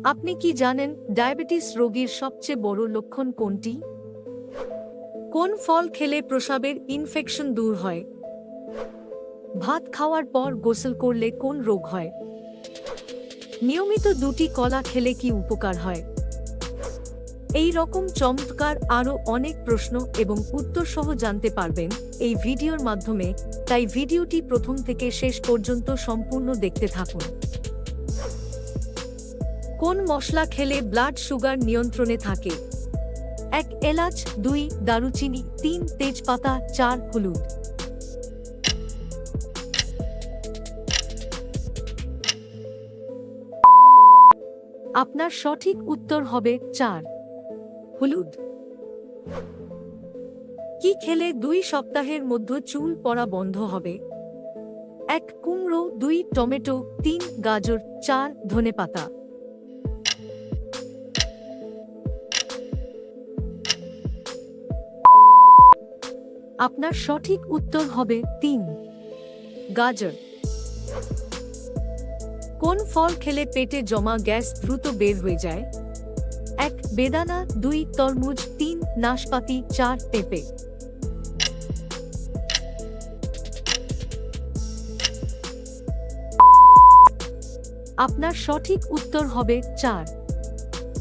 আপনি কি জানেন ডায়াবেটিস রোগীর সবচেয়ে বড় লক্ষণ কোনটি? কোন ফল খেলে প্রস্রাবের ইনফেকশন দূর হয়? ভাত খাওয়ার পর গোসল করলে কোন রোগ হয়? নিয়মিত দুটি কলা খেলে কি উপকার হয়? এই রকম চমৎকার আরও অনেক প্রশ্ন এবং উত্তর সহ জানতে পারবেন এই ভিডিওর মাধ্যমে, তাই ভিডিওটি প্রথম থেকে শেষ পর্যন্ত সম্পূর্ণ দেখতে থাকুন। কোন মশলা খেলে ব্লাড সুগার নিয়ন্ত্রণে থাকে? 1 এলাচ, 2 দারুচিনি, 3 তেজপাতা, 4 হলুদ। আপনার সঠিক উত্তর হবে 4 হলুদ। কি খেলে 2 সপ্তাহের মধ্যে চুল পড়া বন্ধ হবে? 1 কুমড়ো, 2 টমেটো, 3 গাজর, 4 ধনেপাতা। আপনার সঠিক উত্তর হবে 3 গাজর। কোন ফল খেলে পেটে জমা গ্যাস দ্রুত বের হয়ে যায়? 1 বেদানা, 2 তরমুজ, 3 নাশপাতি, 4 পেঁপে। আপনার সঠিক উত্তর হবে 4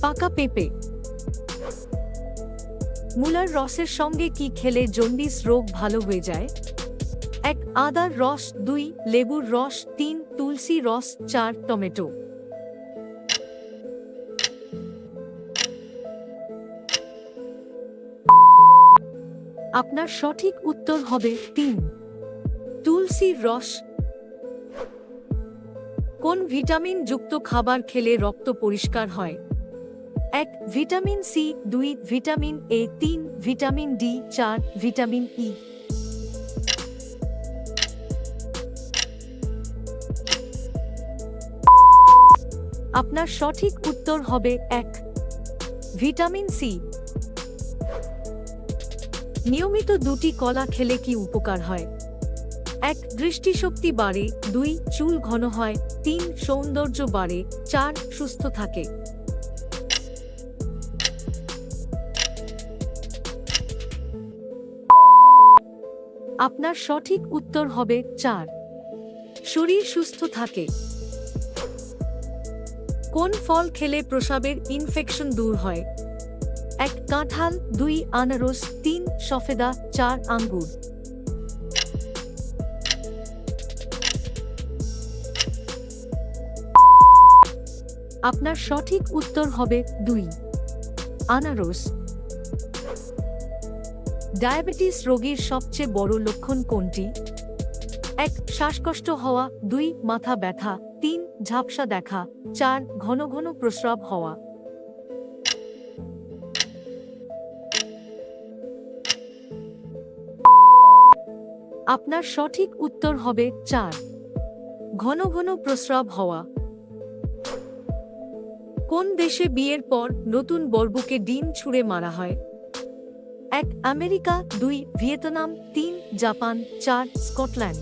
পাকা পেঁপে। মূলার রসের সঙ্গে কি খেলে জন্ডিস রোগ ভালো হয়ে যায়? 1 আদার রস, 2 লেবুর রস, 3 তুলসী রস, 4 টমেটো। আপনার সঠিক উত্তর হবে 3 তুলসীর রস। কোন ভিটামিন যুক্ত খাবার খেলে রক্ত পরিষ্কার হয়? 1 vitamin C, 2 vitamin A, 3 vitamin D, 4 vitamin E. আপনার সঠিক উত্তর হবে 1 ভিটামিন সি। নিয়মিত দুটি কলা খেলে কি উপকার হয়? 1 দৃষ্টিশক্তি বাড়ে, 2 চুল ঘন হয়, 3 সৌন্দর্য বাড়ে, 4 সুস্থ থাকে। আপনার সঠিক উত্তর হবে 4 শরীর সুস্থ থাকে। কোন ফল খেলে প্রস্রাবের ইনফেকশন দূর হয়? 1 কাঁঠাল, 2 আনারস, 3 সফেদা, 4 আঙ্গুর। আপনার সঠিক উত্তর হবে 2 আনারস। ডায়াবেটিস রোগীর সবচেয়ে বড় লক্ষণ কোনটি? 1 শ্বাসকষ্ট হওয়া, 2 মাথা ব্যথা, 3 ঝাপসা দেখা, 4 ঘন ঘন প্রস্রাব হওয়া। আপনার সঠিক উত্তর হবে 4 ঘন ঘন প্রস্রাব হওয়া। কোন দেশে বিয়ের পর নতুন বরবুকে ডিম ছুঁড়ে মারা হয়? 1 আমেরিকা, 2 ভিয়েতনাম, 3 জাপান, 4 স্কটল্যান্ড।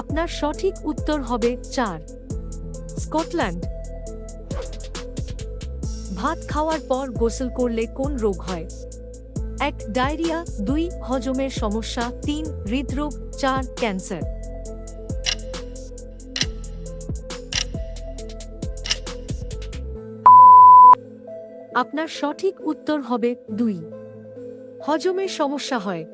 আপনার সঠিক উত্তর হবে 4 স্কটল্যান্ড। ভাত খাওয়ার পর গোসল করলে কোন রোগ হয়? 1 ডায়রিয়া, 2 হজমের সমস্যা, 3 হৃদরোগ, 4 ক্যান্সার। আপনার সঠিক উত্তর হবে 2 হজমের সমস্যা হয়।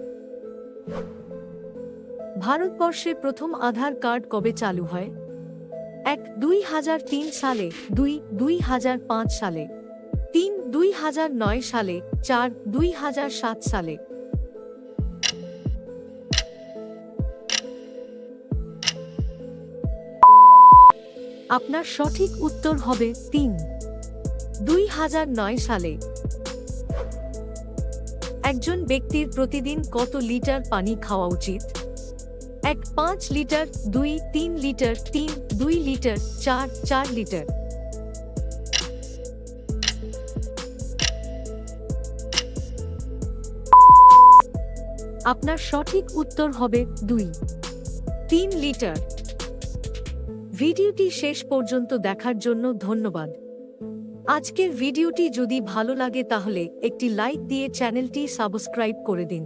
ভারতবর্ষে প্রথম আধার কার্ড কবে চালু হয়? 1 2003 সালে, 2 2005 সালে, 3 2009 সালে, 4 2007 সালে। আপনার সঠিক উত্তর হবে 3 2009 সালে। একজন ব্যক্তির প্রতিদিন কত লিটার পানি খাওয়া উচিত? 1 5 লিটার, 2 3 লিটার, 3 2 লিটার, 4 4 লিটার। আপনার সঠিক উত্তর হবে 2, 3 লিটার। ভিডিওটি শেষ পর্যন্ত দেখার জন্য ধন্যবাদ। আজকের ভিডিওটি যদি ভালো লাগে তাহলে একটি লাইক দিয়ে চ্যানেলটি সাবস্ক্রাইব করে দিন।